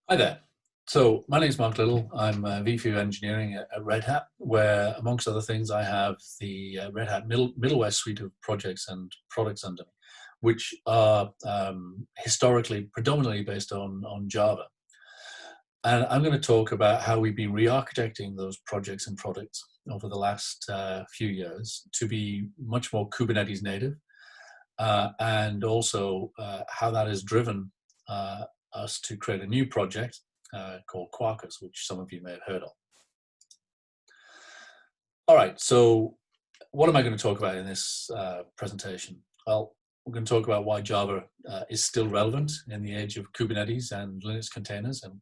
Hi there. So my name is Mark Little. I'm VP of Engineering at Red Hat, where amongst other things I have the Red Hat middleware suite of projects and products under me, which are historically predominantly based on Java. And I'm going to talk about how we've been re-architecting those projects and products over the last few years to be much more Kubernetes native, and also how that has driven us to create a new project called Quarkus, which some of you may have heard of. All right, so what am I going to talk about in this presentation? Well, we're going to talk about why Java is still relevant in the age of Kubernetes and Linux containers, and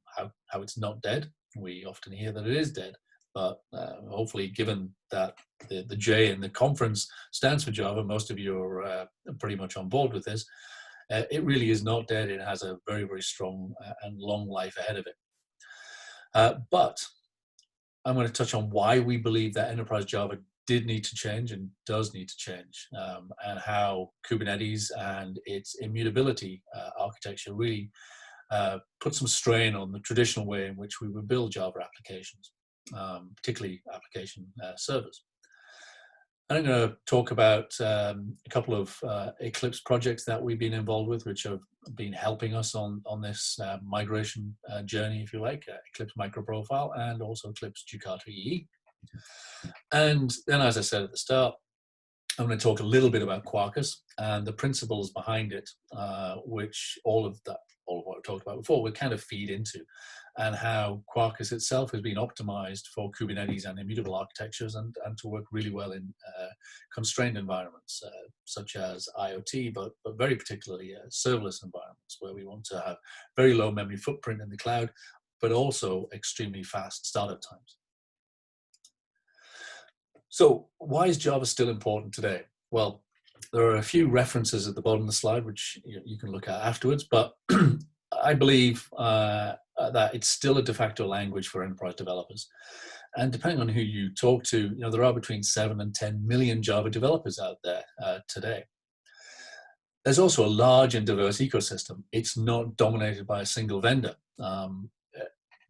how it's not dead. We often hear that it is dead, but hopefully, given that the J in the conference stands for Java, most of you are pretty much on board with this. It really is not dead. It has a very, very strong and long life ahead of it. But I'm going to touch on why we believe that enterprise Java did need to change and does need to change, and how Kubernetes and its immutability architecture really put some strain on the traditional way in which we would build Java applications, particularly application servers. And I'm going to talk about a couple of Eclipse projects that we've been involved with, which have been helping us on this migration journey, if you like, Eclipse MicroProfile and also Eclipse Jakarta EE. And then, as I said at the start, I'm going to talk a little bit about Quarkus and the principles behind it, which all of what I talked about before will kind of feed into, and how Quarkus itself has been optimized for Kubernetes and immutable architectures and to work really well in constrained environments, such as IoT, but very particularly serverless environments, where we want to have very low memory footprint in the cloud, but also extremely fast startup times. So why is Java still important today? Well, there are a few references at the bottom of the slide, which you can look at afterwards, but I believe that it's still a de facto language for enterprise developers. And depending on who you talk to, there are between 7 and 10 million Java developers out there today. There's also a large and diverse ecosystem. It's not dominated by a single vendor.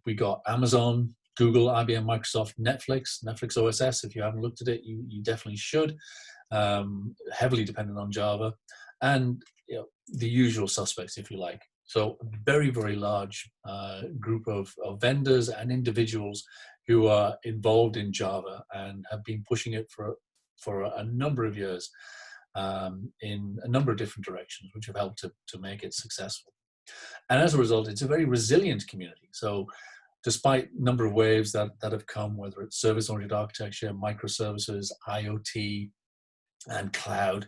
We got Amazon, Google, IBM, Microsoft, Netflix OSS. If you haven't looked at it, you definitely should. Heavily dependent on Java, and the usual suspects, if you like. So a very, very large group of vendors and individuals who are involved in Java and have been pushing it for a number of years in a number of different directions, which have helped to make it successful. And as a result, it's a very resilient community. So despite a number of waves that have come, whether it's service-oriented architecture, microservices, IoT, and cloud,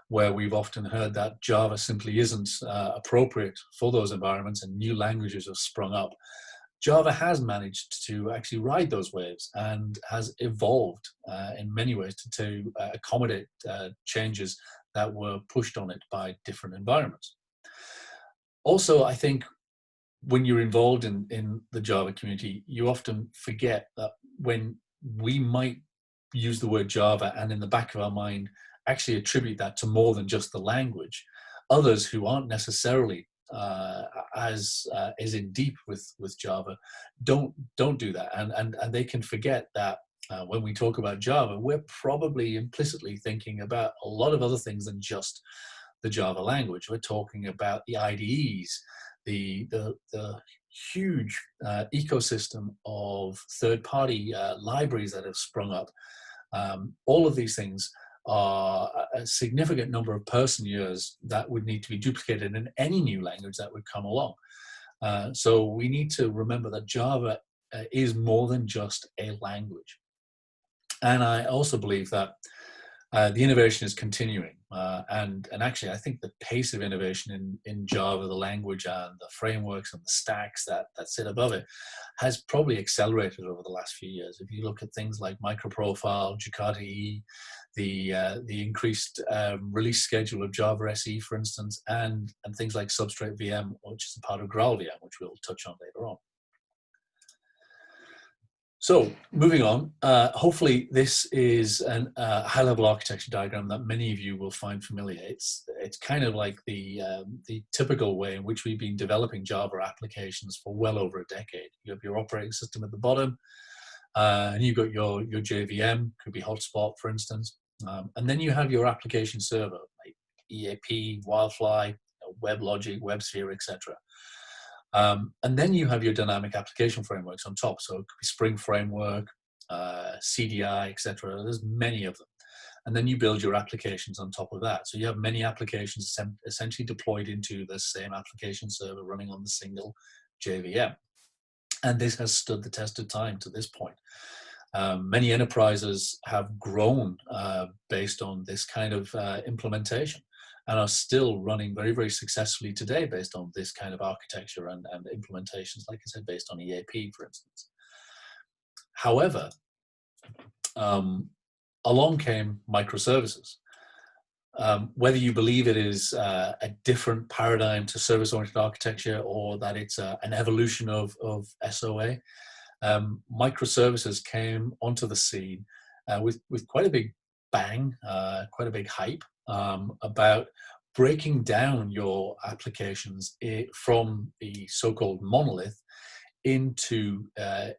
where we've often heard that Java simply isn't appropriate for those environments and new languages have sprung up, Java has managed to actually ride those waves and has evolved in many ways to accommodate changes that were pushed on it by different environments. Also, I think when you're involved in the Java community, you often forget that when we might use the word Java and in the back of our mind actually attribute that to more than just the language, others who aren't necessarily as in deep with Java don't do that, and they can forget that when we talk about Java, we're probably implicitly thinking about a lot of other things than just the Java language. We're talking about the IDEs, the huge ecosystem of third-party libraries that have sprung up. All of these things are a significant number of person years that would need to be duplicated in any new language that would come along. So we need to remember that Java is more than just a language. And I also believe that the innovation is continuing, and actually I think the pace of innovation in Java, the language and the frameworks and the stacks that sit above it, has probably accelerated over the last few years. If you look at things like MicroProfile, Jakarta EE, the increased release schedule of Java SE, for instance, and things like Substrate VM, which is a part of Graal VM, which we'll touch on later on. So moving on, hopefully this is a high-level architecture diagram that many of you will find familiar. It's kind of like the typical way in which we've been developing Java applications for well over a decade. You have your operating system at the bottom, and you've got your JVM, could be Hotspot, for instance, and then you have your application server like EAP, Wildfly, WebLogic, WebSphere, etc. And then you have your dynamic application frameworks on top. So it could be Spring Framework, CDI, etc. There's many of them. And then you build your applications on top of that. So you have many applications essentially deployed into the same application server running on the single JVM. And this has stood the test of time to this point. Many enterprises have grown based on this kind of implementation, and are still running very, very successfully today based on this kind of architecture and implementations, like I said, based on EAP, for instance. However, along came microservices. Whether you believe it is a different paradigm to service-oriented architecture or that it's an evolution of SOA, microservices came onto the scene with quite a big bang, quite a big hype, about breaking down your applications from the so-called monolith into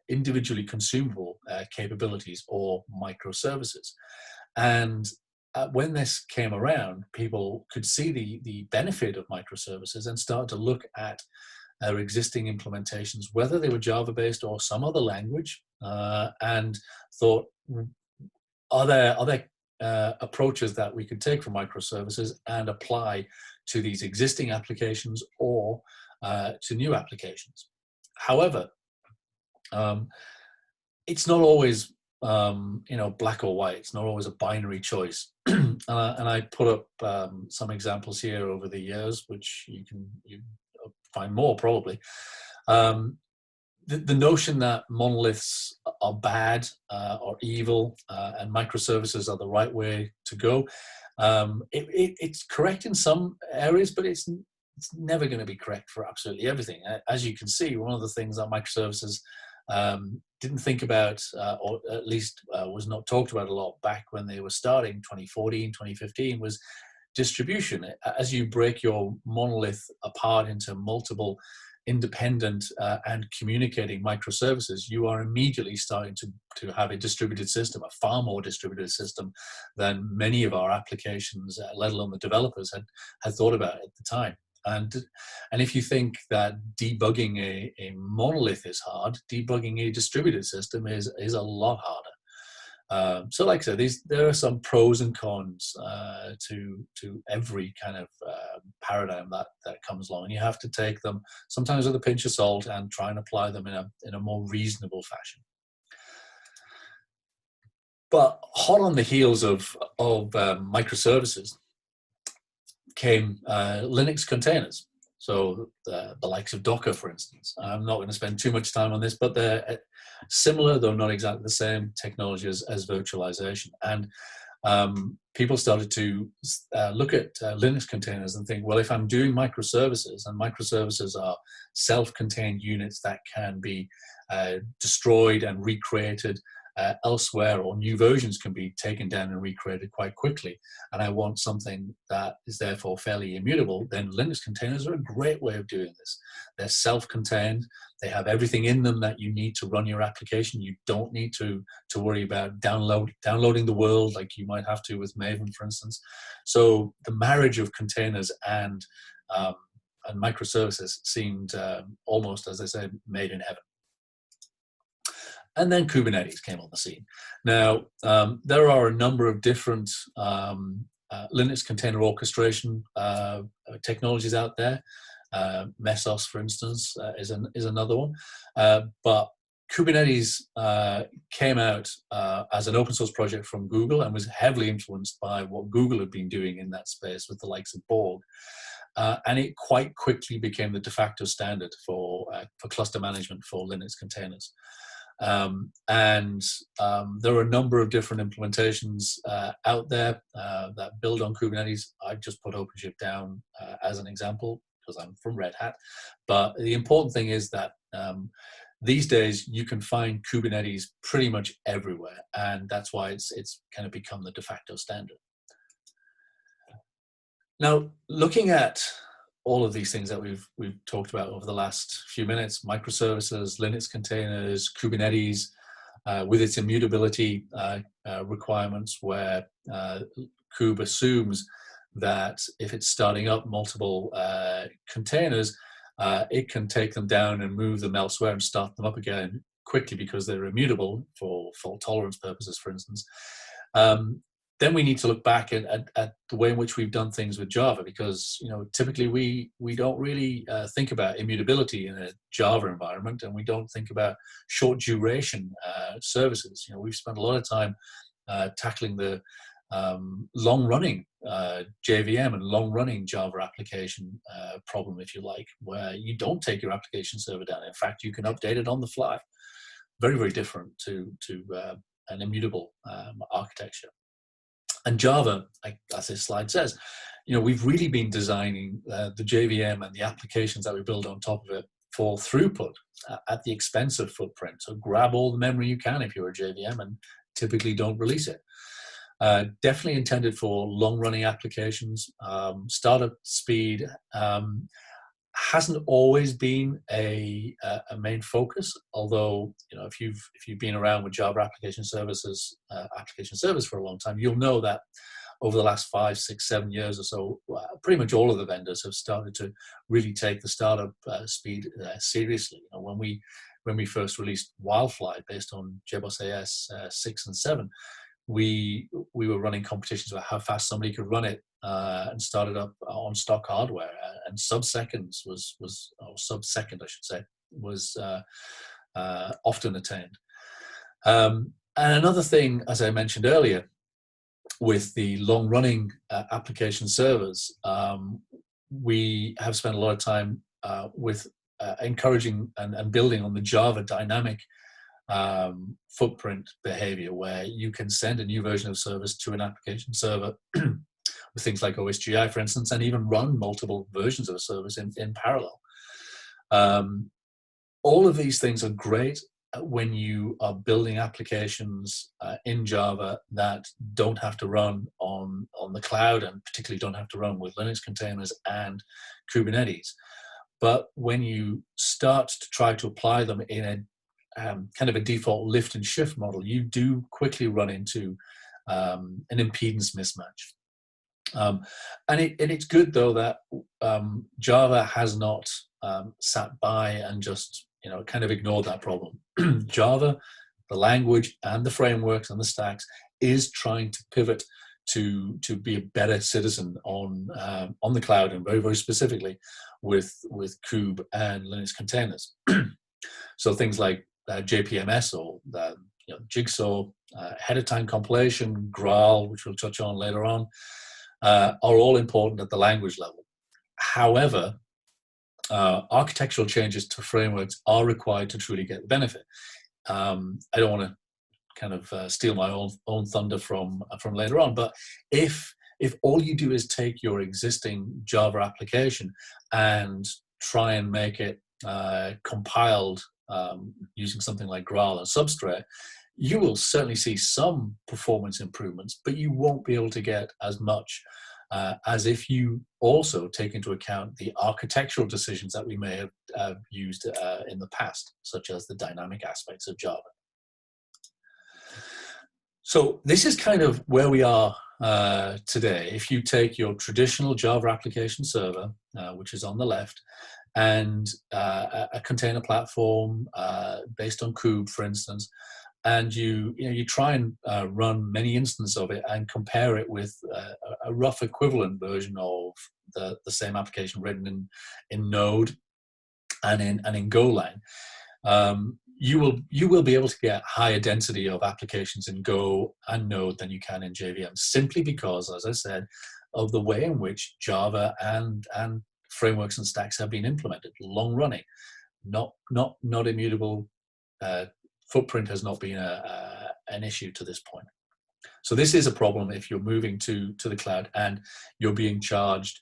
individually consumable capabilities or microservices. And when this came around, people could see the benefit of microservices and start to look at their existing implementations, whether they were Java-based or some other language, and thought, are there approaches that we could take from microservices and apply to these existing applications or to new applications. However, it's not always black or white. It's not always a binary choice. And I put up some examples here over the years, which you find more probably. The notion that monoliths are bad or evil and microservices are the right way to go, it's correct in some areas, but it's never going to be correct for absolutely everything. As you can see, one of the things that microservices didn't think about, or at least was not talked about a lot back when they were starting, 2014, 2015, was distribution. As you break your monolith apart into multiple independent and communicating microservices, you are immediately starting to have a distributed system, a far more distributed system than many of our applications, let alone the developers, had thought about at the time. And if you think that debugging a monolith is hard, debugging a distributed system is a lot harder. So like I said, there are some pros and cons to every kind of paradigm that comes along, and you have to take them sometimes with a pinch of salt and try and apply them in a more reasonable fashion. But hot on the heels of microservices came Linux containers. So the likes of Docker, for instance. I'm not going to spend too much time on this, but they're similar, though not exactly the same technologies as virtualization. And people started to look at Linux containers and think, well, if I'm doing microservices, and microservices are self-contained units that can be destroyed and recreated elsewhere, or new versions can be taken down and recreated quite quickly, and I want something that is therefore fairly immutable, then Linux containers are a great way of doing this. They're self-contained. They have everything in them that you need to run your application. You don't need to worry about downloading the world like you might have to with Maven, for instance. So the marriage of containers and microservices seemed almost, as I say, made in heaven. And then Kubernetes came on the scene. Now, there are a number of different Linux container orchestration technologies out there. Mesos, for instance, is another one. But Kubernetes came out as an open source project from Google and was heavily influenced by what Google had been doing in that space with the likes of Borg. And it quite quickly became the de facto standard for cluster management for Linux containers. And there are a number of different implementations out there that build on Kubernetes. I've just put OpenShift down as an example because I'm from Red Hat. But the important thing is that these days you can find Kubernetes pretty much everywhere, and that's why it's kind of become the de facto standard. Now, looking at all of these things that we've talked about over the last few minutes, microservices, Linux containers, Kubernetes, with its immutability requirements, where Kube assumes that if it's starting up multiple containers, it can take them down and move them elsewhere and start them up again quickly because they're immutable for fault tolerance purposes, for instance. Then we need to look back at the way in which we've done things with Java, because typically we don't really think about immutability in a Java environment, and we don't think about short duration services. We've spent a lot of time tackling the long-running JVM and long-running Java application problem, if you like, where you don't take your application server down. In fact, you can update it on the fly. Very, very different to an immutable architecture. And Java, as this slide says, we've really been designing the JVM and the applications that we build on top of it for throughput at the expense of footprint. So grab all the memory you can if you're a JVM, and typically don't release it. Definitely intended for long-running applications. Startup speed hasn't always been a main focus, although if you've been around with Java application service for a long time, you'll know that over the last 5, 6, 7 years or so, pretty much all of the vendors have started to really take the startup speed seriously. When we first released Wildfly based on JBoss AS 6 and 7, we were running competitions about how fast somebody could run it and start it up on stock hardware, and sub-seconds or sub-second, I should say, was often attained. And another thing, as I mentioned earlier, with the long-running application servers, we have spent a lot of time with encouraging and building on the Java dynamic footprint behavior, where you can send a new version of service to an application server with things like OSGI, for instance, and even run multiple versions of a service in parallel. All of these things are great when you are building applications in Java that don't have to run on the cloud, and particularly don't have to run with Linux containers and Kubernetes. But when you start to try to apply them in a kind of a default lift and shift model, you do quickly run into an impedance mismatch. And it's good, though, that Java has not sat by and just kind of ignored that problem. Java, the language and the frameworks and the stacks, is trying to pivot to be a better citizen on the cloud, and very, very specifically with Kube and Linux containers. So things like JPMS or Jigsaw, ahead of time compilation, Graal, which we'll touch on later on, are all important at the language level. However, architectural changes to frameworks are required to truly get the benefit. I don't want to kind of steal my own thunder from later on, but if all you do is take your existing Java application and try and make it compiled using something like Graal and Substrate, you will certainly see some performance improvements, but you won't be able to get as much as if you also take into account the architectural decisions that we may have used in the past, such as the dynamic aspects of Java. So this is kind of where we are today. If you take your traditional Java application server, which is on the left, and a container platform based on Kube, for instance, and you try and run many instances of it and compare it with a rough equivalent version of the same application written in Node and in Golang, you will be able to get higher density of applications in Go and Node than you can in JVM, simply because, as I said, of the way in which Java and frameworks and stacks have been implemented, long running, not immutable. Footprint has not been an issue to this point. So this is a problem if you're moving to the cloud and you're being charged,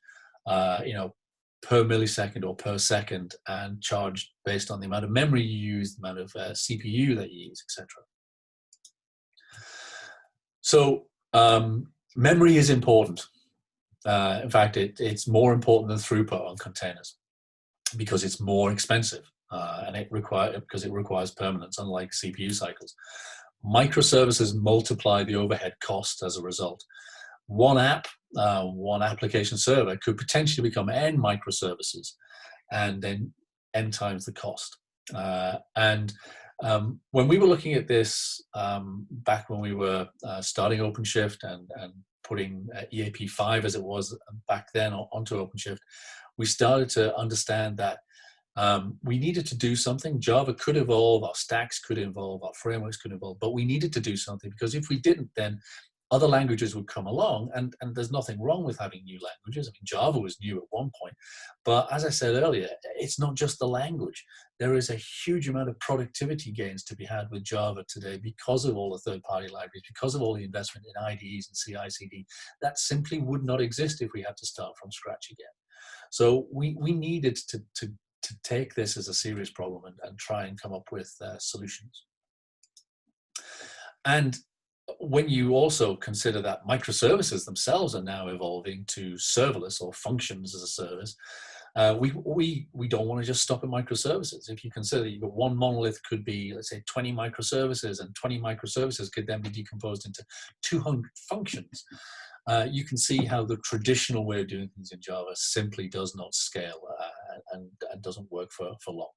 per millisecond or per second and charged based on the amount of memory you use, the amount of CPU that you use, etc. So memory is important. In fact, it's more important than throughput on containers because it's more expensive and because it requires permanence, unlike CPU cycles. Microservices multiply the overhead cost as a result. One app, one application server could potentially become n microservices, and then n times the cost. When we were looking at this back when we were starting OpenShift and putting EAP5 as it was back then onto OpenShift, we started to understand that we needed to do something. Java could evolve, our stacks could evolve, our frameworks could evolve, but we needed to do something, because if we didn't, then other languages would come along, and there's nothing wrong with having new languages. I mean, Java was new at one point, but as I said earlier, it's not just the language. There is a huge amount of productivity gains to be had with Java today because of all the third-party libraries, because of all the investment in IDEs and CI/CD. That simply would not exist if we had to start from scratch again. So we needed to take this as a serious problem and try and come up with solutions. And when you also consider that microservices themselves are now evolving to serverless or functions as a service, we don't want to just stop at microservices. If you consider that you've got one monolith could be, let's say, 20 microservices, and 20 microservices could then be decomposed into 200 functions, you can see how the traditional way of doing things in Java simply does not scale and doesn't work for long.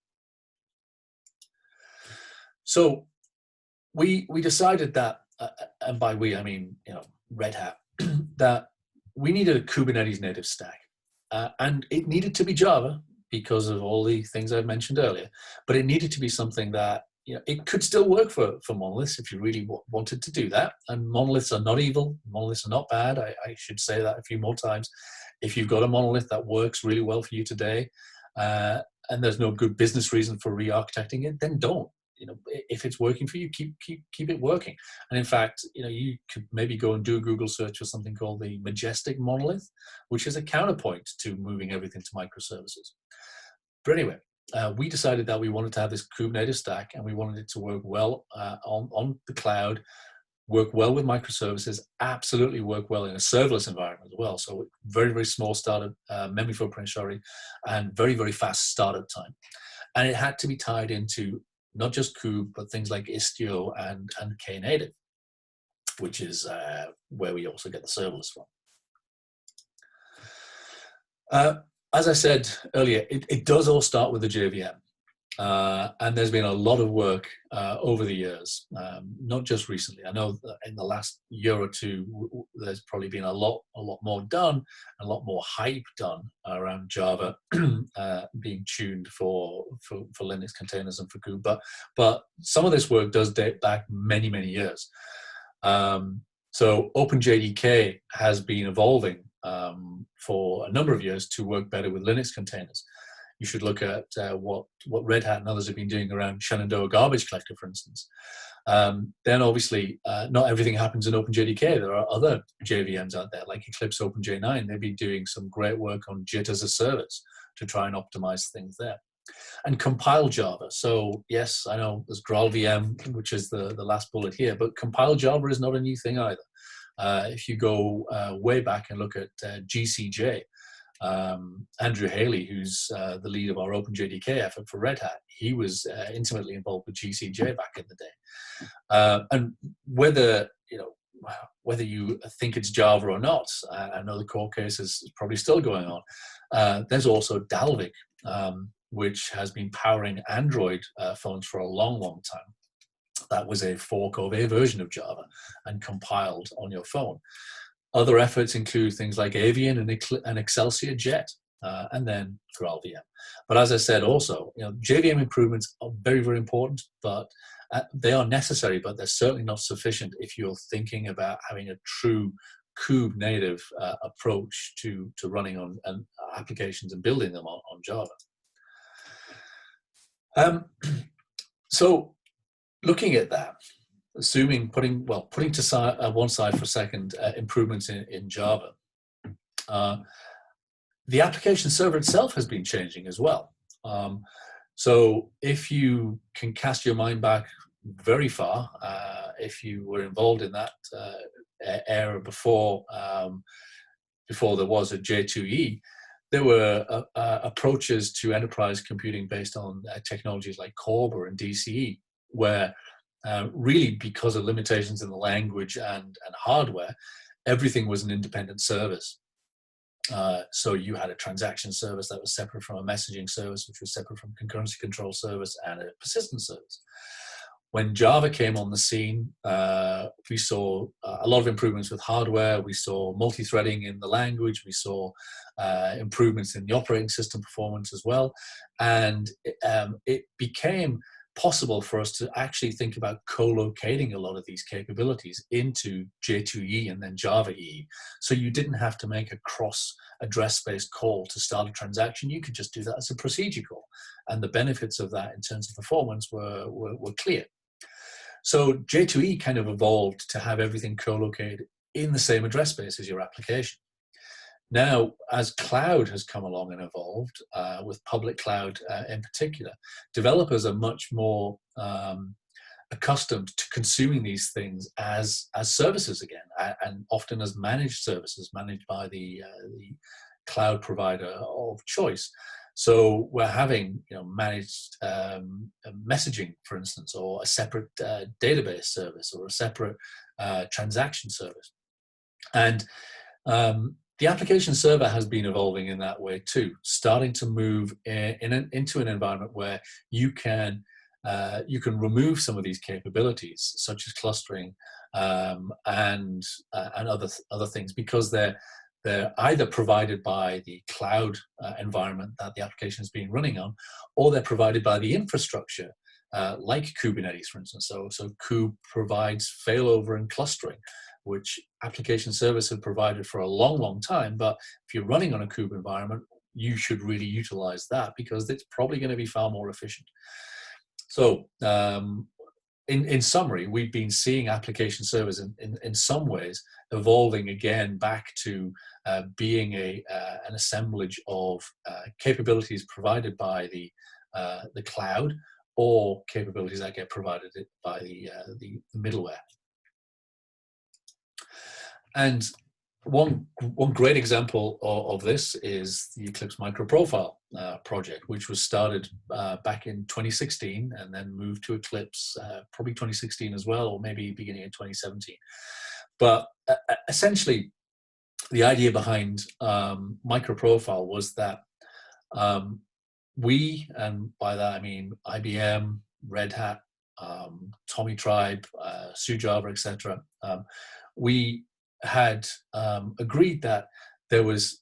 So we decided that, and by we I mean Red Hat, that we needed a Kubernetes-native stack, and it needed to be Java because of all the things I've mentioned earlier. But it needed to be something that it could still work for monoliths if you really wanted to do that. And monoliths are not evil. Monoliths are not bad. I should say that a few more times. If you've got a monolith that works really well for you today, and there's no good business reason for re-architecting it, then don't. If it's working for you, keep it working. And in fact, you could maybe go and do a Google search for something called the Majestic monolith, which is a counterpoint to moving everything to microservices. But anyway, we decided that we wanted to have this Kubernetes stack, and we wanted it to work well on the cloud, work well with microservices, absolutely work well in a serverless environment as well. So very, very small startup, memory footprint, and very, very fast startup time. And it had to be tied into not just Kube, but things like Istio and K8s, which is where we also get the serverless from. As I said earlier, it does all start with the JVM. And there's been a lot of work over the years, not just recently. I know that in the last year or two, there's probably been a lot more done, a lot more hype done around Java being tuned for Linux containers and for Kube. But some of this work does date back many, many years. So OpenJDK has been evolving for a number of years to work better with Linux containers. You should look at what Red Hat and others have been doing around Shenandoah Garbage Collector, for instance. Then obviously, not everything happens in OpenJDK. There are other JVMs out there, like Eclipse OpenJ9. They've been doing some great work on JIT as a service to try and optimize things there. And compile Java. So yes, I know there's GraalVM, which is the last bullet here, but compile Java is not a new thing either. If you go way back and look at GCJ, Andrew Haley, who's the lead of our OpenJDK effort for Red Hat, he was intimately involved with GCJ back in the day. And whether you think it's Java or not, I know the court case is probably still going on. There's also Dalvik, which has been powering Android phones for a long, long time. That was a fork of a version of Java and compiled on your phone. Other efforts include things like Avian and Excelsior Jet, and then GraalVM. But as I said also, JVM improvements are very, very important, but they are necessary, but they're certainly not sufficient if you're thinking about having a true Kube native approach to running on applications and building them on Java. So looking at that, assuming putting to one side for a second improvements in Java, The application server itself has been changing as well. So if you can cast your mind back very far, if you were involved in that era before there was a J2E, there were approaches to enterprise computing based on technologies like Corba and DCE, where really because of limitations in the language and hardware, everything was an independent service. So you had a transaction service that was separate from a messaging service, which was separate from concurrency control service and a persistence service. When Java came on the scene, we saw a lot of improvements with hardware. We saw multi-threading in the language. We saw improvements in the operating system performance as well. And it became possible for us to actually think about co-locating a lot of these capabilities into J2E and then Java EE. So you didn't have to make a cross address-based call to start a transaction. You could just do that as a procedure call. And the benefits of that in terms of performance were clear. So J2E kind of evolved to have everything co-located in the same address space as your application. Now, as cloud has come along and evolved, with public cloud in particular, developers are much more accustomed to consuming these things as services again, and often as managed services managed by the cloud provider of choice. So we're having managed messaging, for instance, or a separate database service or a separate transaction service. And the application server has been evolving in that way too, starting to move into an environment where you can remove some of these capabilities, such as clustering and other things, because they're either provided by the cloud environment that the application is being running on, or they're provided by the infrastructure, like Kubernetes, for instance. So Kube provides failover and clustering, which application servers have provided for a long, long time. But if you're running on a Kube environment, you should really utilize that because it's probably going to be far more efficient. So in summary, we've been seeing application servers in some ways evolving again back to being an assemblage of capabilities provided by the cloud or capabilities that get provided by the middleware. And one great example of this is the Eclipse MicroProfile project, which was started back in 2016 and then moved to Eclipse probably 2016 as well, or maybe beginning of 2017. But essentially, the idea behind MicroProfile was that we, and by that I mean IBM, Red Hat, Tommy Tribe, SuJava, etc. We had agreed that there was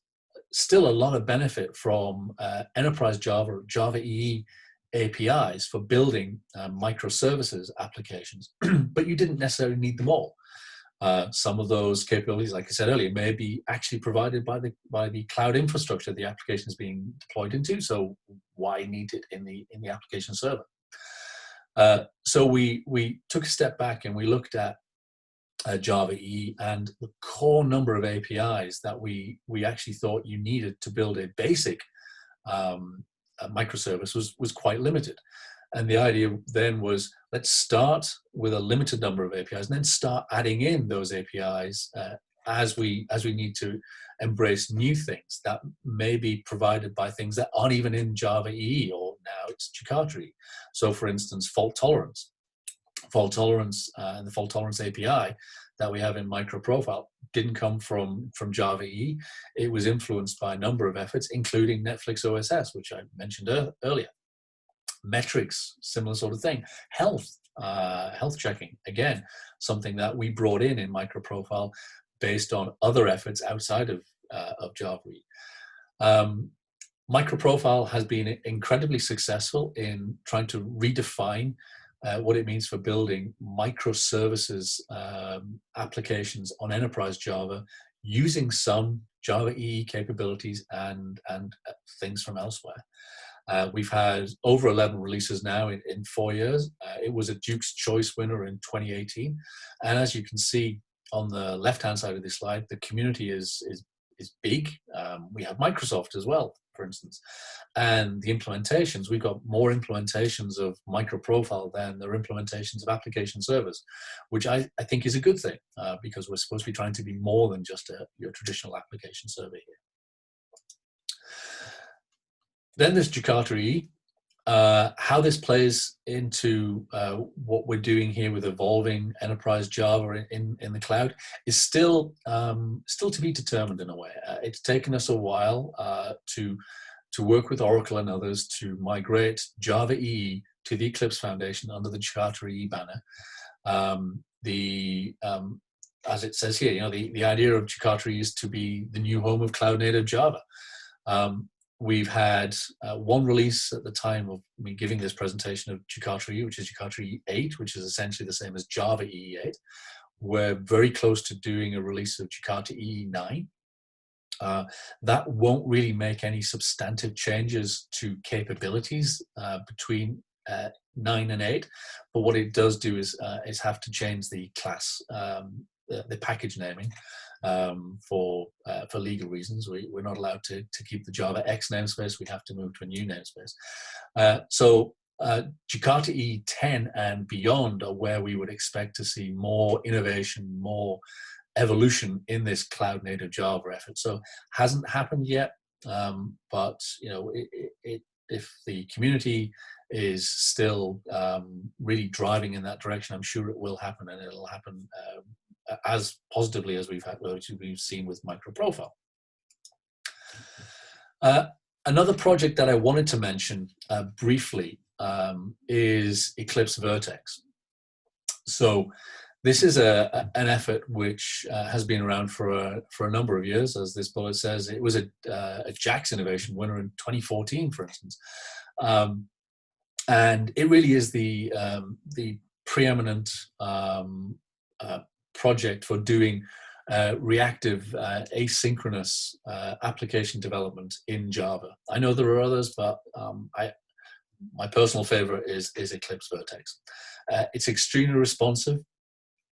still a lot of benefit from enterprise Java EE APIs for building microservices applications, but you didn't necessarily need them all. Some of those capabilities, like I said earlier, may be actually provided by the cloud infrastructure the application is being deployed into. So why need it in the application server? So we took a step back and we looked at Java EE, and the core number of APIs that we actually thought you needed to build a basic microservice was quite limited. And the idea then was, let's start with a limited number of APIs and then start adding in those APIs as we need to embrace new things that may be provided by things that aren't even in Java EE, or now it's Jakarta EE. So for instance, fault tolerance and the fault tolerance API that we have in MicroProfile didn't come from Java EE. It was influenced by a number of efforts, including Netflix OSS, which I mentioned earlier. Metrics, similar sort of thing. Health checking, again, something that we brought in MicroProfile based on other efforts outside of Java EE. MicroProfile has been incredibly successful in trying to redefine what it means for building microservices applications on enterprise Java using some Java EE capabilities and things from elsewhere. We've had over 11 releases now in 4 years. It was a Duke's Choice winner in 2018. And as you can see on the left-hand side of this slide, the community is is big. We have Microsoft as well, for instance, and the implementations, we've got more implementations of MicroProfile than there are implementations of application servers, which I think is a good thing, because we're supposed to be trying to be more than just your traditional application server here. Then there's Jakarta EE. How this plays into what we're doing here with evolving enterprise Java in the cloud is still to be determined in a way. It's taken us a while to work with Oracle and others to migrate Java EE to the Eclipse Foundation under the Jakarta EE banner. As it says here, the idea of Jakarta EE is to be the new home of cloud native Java. We've had one release at the time of me giving this presentation of Jakarta EE, which is Jakarta EE8, which is essentially the same as Java EE8. We're very close to doing a release of Jakarta EE9. That won't really make any substantive changes to capabilities between 9 and 8, but what it does do is have to change the class, the package naming. For legal reasons, we're not allowed to keep the Java X namespace. We have to move to a new namespace. So Jakarta EE10 and beyond are where we would expect to see more innovation, more evolution in this cloud native Java effort. So hasn't happened yet, but if the community is still really driving in that direction, I'm sure it will happen, and it'll happen as positively as we've seen with MicroProfile. Another project that I wanted to mention briefly is Eclipse Vert.x. So this is an effort which has been around for a number of years. As this bullet says, it was a JAX Innovation winner in 2014, for instance. And it really is the preeminent project for doing reactive asynchronous application development in Java. I know there are others, but my personal favorite is Eclipse Vert.x. It's extremely responsive.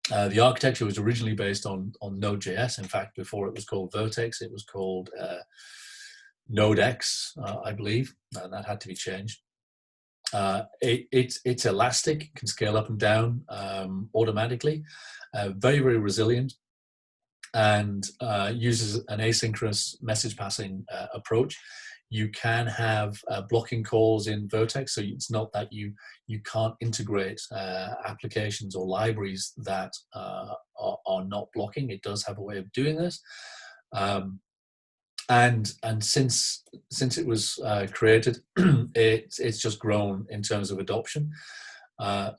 The architecture was originally based on Node.js. In fact, before it was called Vert.x, it was called Node.x, I believe, and that had to be changed. It's elastic, can scale up and down automatically, very, very resilient, and uses an asynchronous message passing approach. You can have blocking calls in Vert.x, so it's not that you can't integrate applications or libraries that are not blocking. It does have a way of doing this. And since it was created, it's just grown in terms of adoption.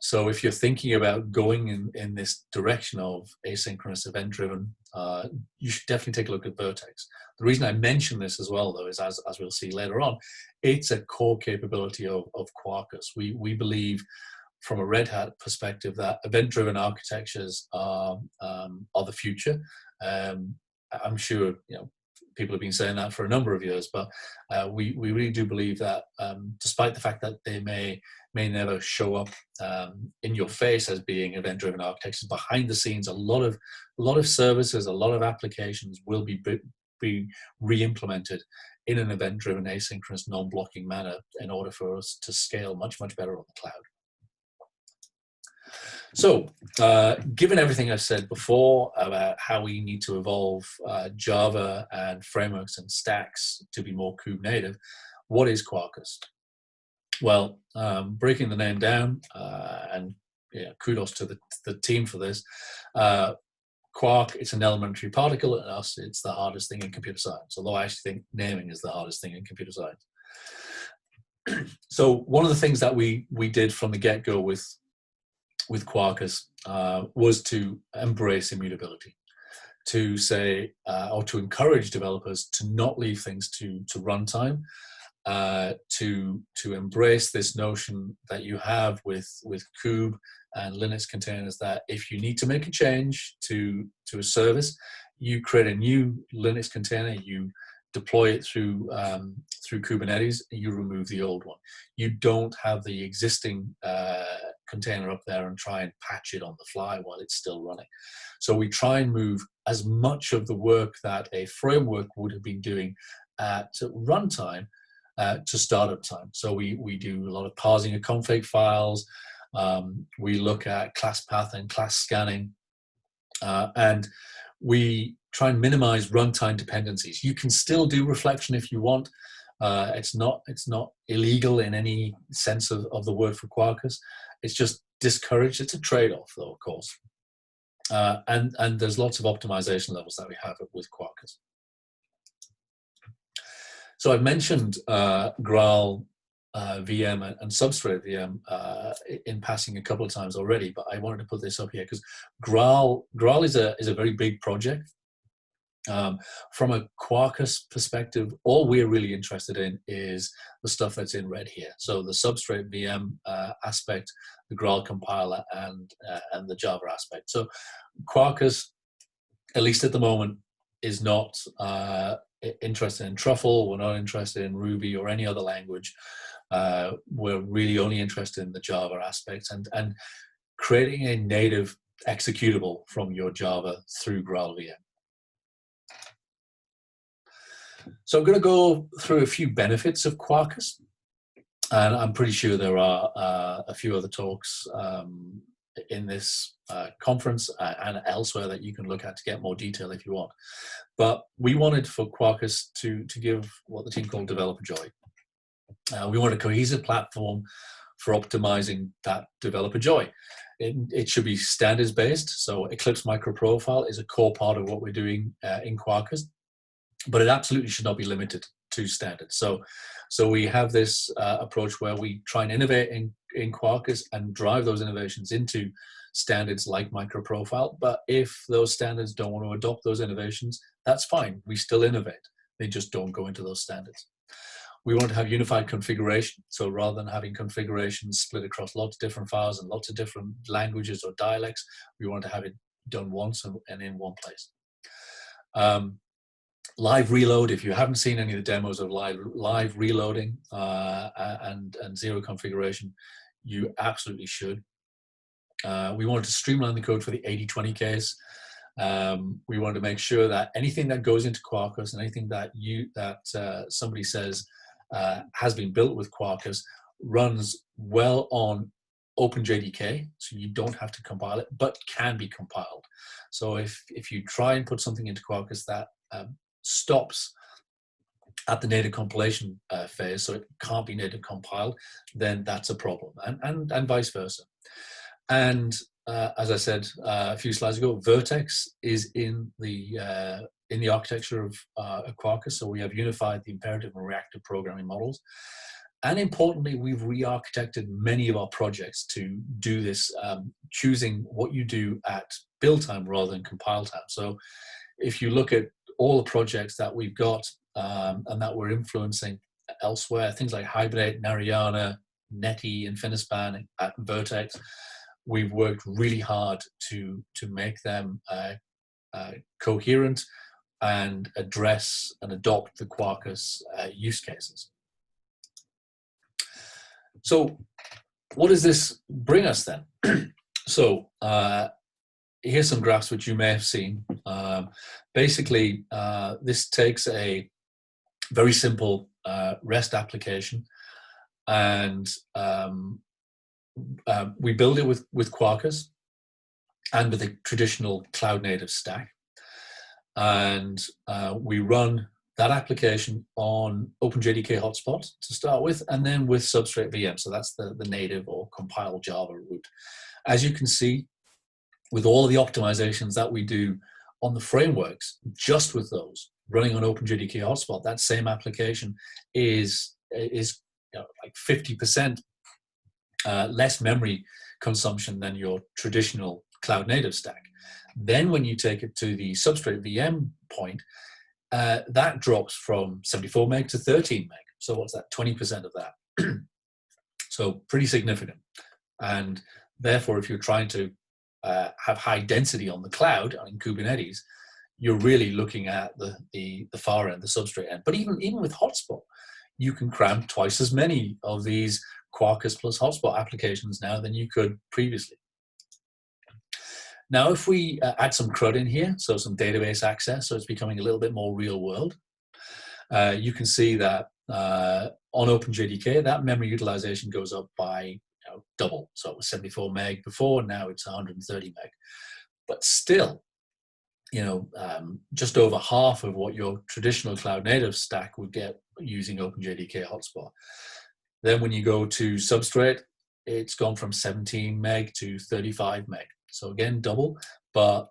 So if you're thinking about going in this direction of asynchronous event-driven, you should definitely take a look at Vert.x. The reason I mention this as well, though, is as we'll see later on, it's a core capability of Quarkus. We believe, from a Red Hat perspective, that event-driven architectures are the future. I'm sure people have been saying that for a number of years, but we really do believe that, despite the fact that they may never show up in your face as being event-driven architectures, behind the scenes, a lot of services, a lot of applications will be re-implemented in an event-driven, asynchronous, non-blocking manner in order for us to scale much, much better on the cloud. So, given everything I've said before about how we need to evolve Java and frameworks and stacks to be more kube native, what is Quarkus? Well, breaking the name down, and kudos to the team for this. Quark, it's an elementary particle, and us, it's the hardest thing in computer science, although I actually think naming is the hardest thing in computer science. So one of the things that we did from the get-go with Quarkus was to embrace immutability, to say, or to encourage developers to not leave things to runtime, to embrace this notion that you have with kube and Linux containers, that if you need to make a change to a service, you create a new Linux container, you deploy it through Kubernetes, you remove the old one. You don't have the existing container up there and try and patch it on the fly while it's still running. So we try and move as much of the work that a framework would have been doing at runtime to startup time. So we do a lot of parsing of config files. We look at class path and class scanning, and we try and minimize runtime dependencies. You can still do reflection if you want. It's not illegal in any sense of the word for Quarkus. It's just discouraged. It's a trade-off, though, of course. And there's lots of optimization levels that we have with Quarkus. So I've mentioned Graal VM and Substrate VM in passing a couple of times already, but I wanted to put this up here because Graal is a very big project. From a Quarkus perspective, all we're really interested in is the stuff that's in red here. So the Substrate VM aspect, the Graal compiler, and the Java aspect. So Quarkus, at least at the moment, is not interested in Truffle. We're not interested in Ruby or any other language. We're really only interested in the Java aspects and creating a native executable from your Java through Graal VM. So I'm going to go through a few benefits of Quarkus, and I'm pretty sure there are a few other talks in this conference and elsewhere that you can look at to get more detail if you want. But we wanted for Quarkus to give what the team called developer joy. We want a cohesive platform for optimizing that developer joy. It should be standards based, so Eclipse MicroProfile is a core part of what we're doing in Quarkus. But it absolutely should not be limited to standards. So we have this approach where we try and innovate in Quarkus and drive those innovations into standards like MicroProfile. But if those standards don't want to adopt those innovations, that's fine. We still innovate. They just don't go into those standards. We want to have unified configuration. So rather than having configurations split across lots of different files and lots of different languages or dialects, we want to have it done once and in one place. Live reload, if you haven't seen any of the demos of live reloading and zero configuration, you absolutely should. We wanted to streamline the code for the 80-20 case. We wanted to make sure that anything that goes into Quarkus and anything that somebody says has been built with Quarkus runs well on OpenJDK, so you don't have to compile it, but can be compiled. So if you try and put something into Quarkus that stops at the native compilation phase, so it can't be native compiled, then that's a problem, and vice versa. And as I said a few slides ago, Vert.x is in the architecture of Quarkus, so we have unified the imperative and reactive programming models. And importantly, we've re-architected many of our projects to do this, choosing what you do at build time rather than compile time. So if you look at all the projects that we've got and that we're influencing elsewhere, things like Hibernate, Narayana, Netty, Infinispan, at Vert.x, we've worked really hard to make them coherent and address and adopt the Quarkus use cases. So what does this bring us then? So here's some graphs which you may have seen. Basically, this takes a very simple REST application, and we build it with Quarkus and with a traditional cloud-native stack. And we run that application on OpenJDK hotspot to start with, and then with Substrate VM. So that's the native or compiled Java route. As you can see, with all of the optimizations that we do on the frameworks, just with those running on OpenJDK hotspot, that same application is like 50% less memory consumption than your traditional cloud native stack. Then when you take it to the Substrate VM point, that drops from 74 meg to 13 meg. So what's that? 20% of that. So pretty significant. And therefore, if you're trying to have high density on the cloud in Kubernetes, you're really looking at the far end, the substrate end. But even with hotspot, you can cram twice as many of these Quarkus plus hotspot applications now than you could previously. Now, if we add some CRUD in here, so some database access, so it's becoming a little bit more real world, you can see that on OpenJDK, that memory utilization goes up by double. So it was 74 meg before, now it's 130 meg. But still, just over half of what your traditional cloud native stack would get using OpenJDK hotspot. Then when you go to Substrate, it's gone from 17 meg to 35 meg. So again, double, but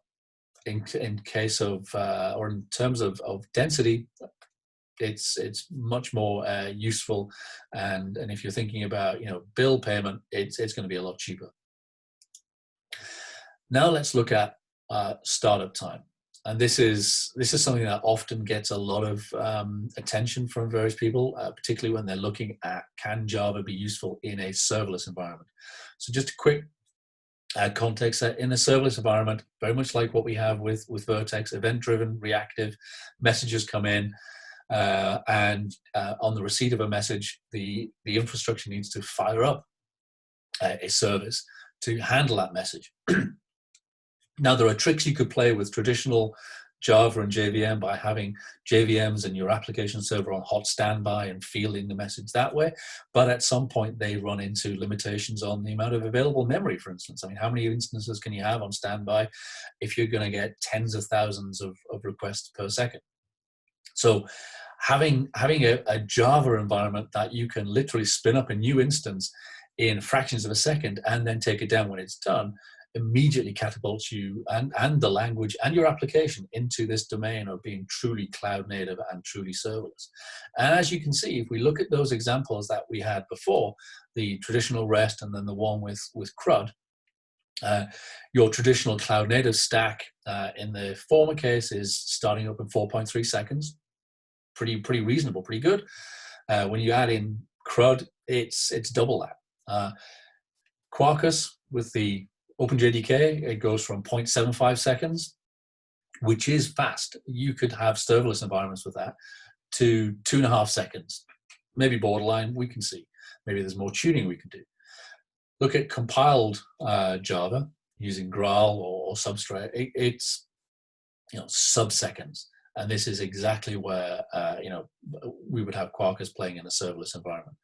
in case of, or in terms of density, it's much more useful. And if you're thinking about, bill payment, it's going to be a lot cheaper. Now let's look at startup time. And this is something that often gets a lot of attention from various people, particularly when they're looking at, can Java be useful in a serverless environment? So just a quick context that in a serverless environment, very much like what we have with Vert.x, event-driven, reactive, messages come in, and on the receipt of a message, the infrastructure needs to fire up a service to handle that message. Now, there are tricks you could play with traditional Java and JVM by having JVMs and your application server on hot standby and fielding the message that way. But at some point, they run into limitations on the amount of available memory, for instance. I mean, how many instances can you have on standby if you're going to get tens of thousands of requests per second? So having a Java environment that you can literally spin up a new instance in fractions of a second and then take it down when it's done immediately catapults you and the language and your application into this domain of being truly cloud native and truly serverless. And as you can see, if we look at those examples that we had before, the traditional REST and then the one with CRUD, your traditional cloud native stack in the former case is starting up in 4.3 seconds. Pretty reasonable, pretty good. When you add in CRUD, it's double that. Quarkus with the OpenJDK, it goes from 0.75 seconds, which is fast. You could have serverless environments with that, to 2.5 seconds. Maybe borderline, we can see. Maybe there's more tuning we can do. Look at compiled Java using Graal or Substrate. It's sub-seconds. And this is exactly where we would have Quarkus playing in a serverless environment.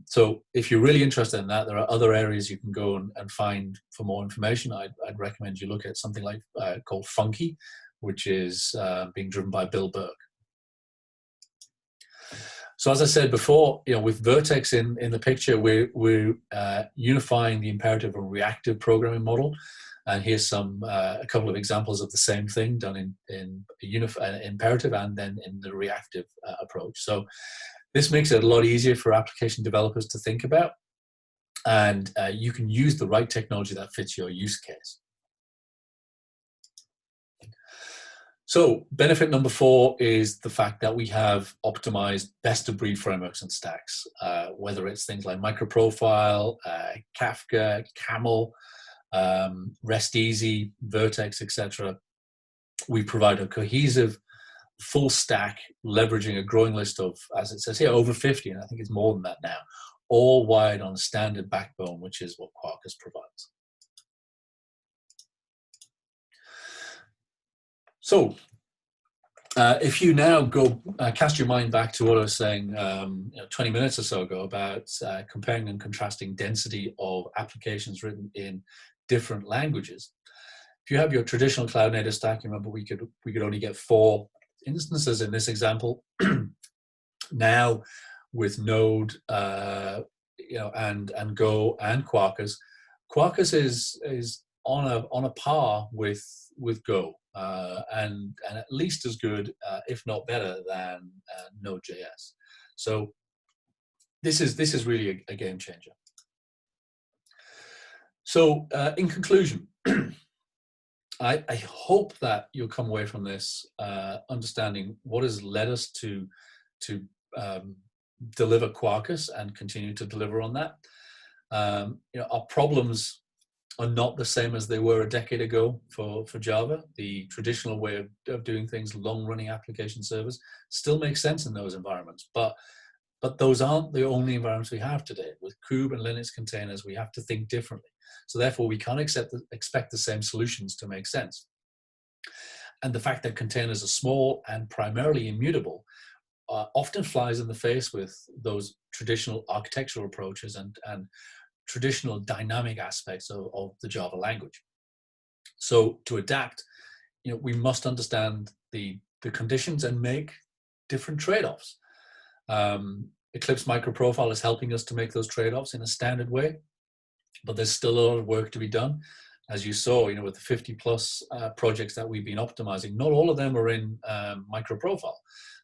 So if you're really interested in that, there are other areas you can go and find for more information. I'd recommend you look at something like called Funky, which is being driven by Bill Burke. So as I said before, with Vert.x in the picture, we're unifying the imperative and reactive programming model. And here's a couple of examples of the same thing done in imperative and then in the reactive approach. So this makes it a lot easier for application developers to think about, and you can use the right technology that fits your use case. So benefit number 4 is the fact that we have optimized best-of-breed frameworks and stacks, whether it's things like MicroProfile, Kafka, Camel, RESTeasy, Vert.x, etc. We provide a cohesive full stack, leveraging a growing list of, as it says here, over 50, and I think it's more than that now, all wired on a standard backbone, which is what Quarkus provides. So if you now go cast your mind back to what I was saying 20 minutes or so ago about comparing and contrasting density of applications written in different languages. If you have your traditional cloud native stack, remember we could only get 4 instances in this example. Now with Node and Go and Quarkus is on a par with Go and at least as good, if not better, than Node.js. So this is really a game changer. So in conclusion, I hope that you'll come away from this understanding what has led us to deliver Quarkus and continue to deliver on that. Our problems are not the same as they were a decade ago for Java. The traditional way of doing things, long-running application servers, still makes sense in those environments. But But those aren't the only environments we have today. With Kube and Linux containers, we have to think differently. So therefore, we can't expect the same solutions to make sense. And the fact that containers are small and primarily immutable often flies in the face with those traditional architectural approaches and traditional dynamic aspects of the Java language. So to adapt, we must understand the conditions and make different trade-offs. Eclipse MicroProfile is helping us to make those trade-offs in a standard way, but there's still a lot of work to be done. As you saw, with the 50 plus projects that we've been optimizing, not all of them are in MicroProfile.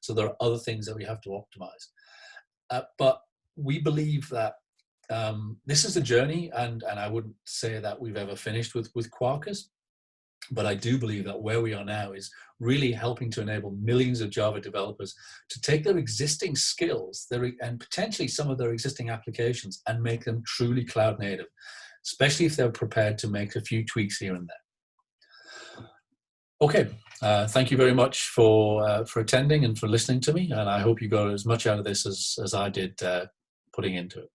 So there are other things that we have to optimize. But we believe that this is a journey, and I wouldn't say that we've ever finished with Quarkus. But I do believe that where we are now is really helping to enable millions of Java developers to take their existing skills and potentially some of their existing applications and make them truly cloud native, especially if they're prepared to make a few tweaks here and there. Okay, thank you very much for attending and for listening to me, and I hope you got as much out of this as I did putting into it.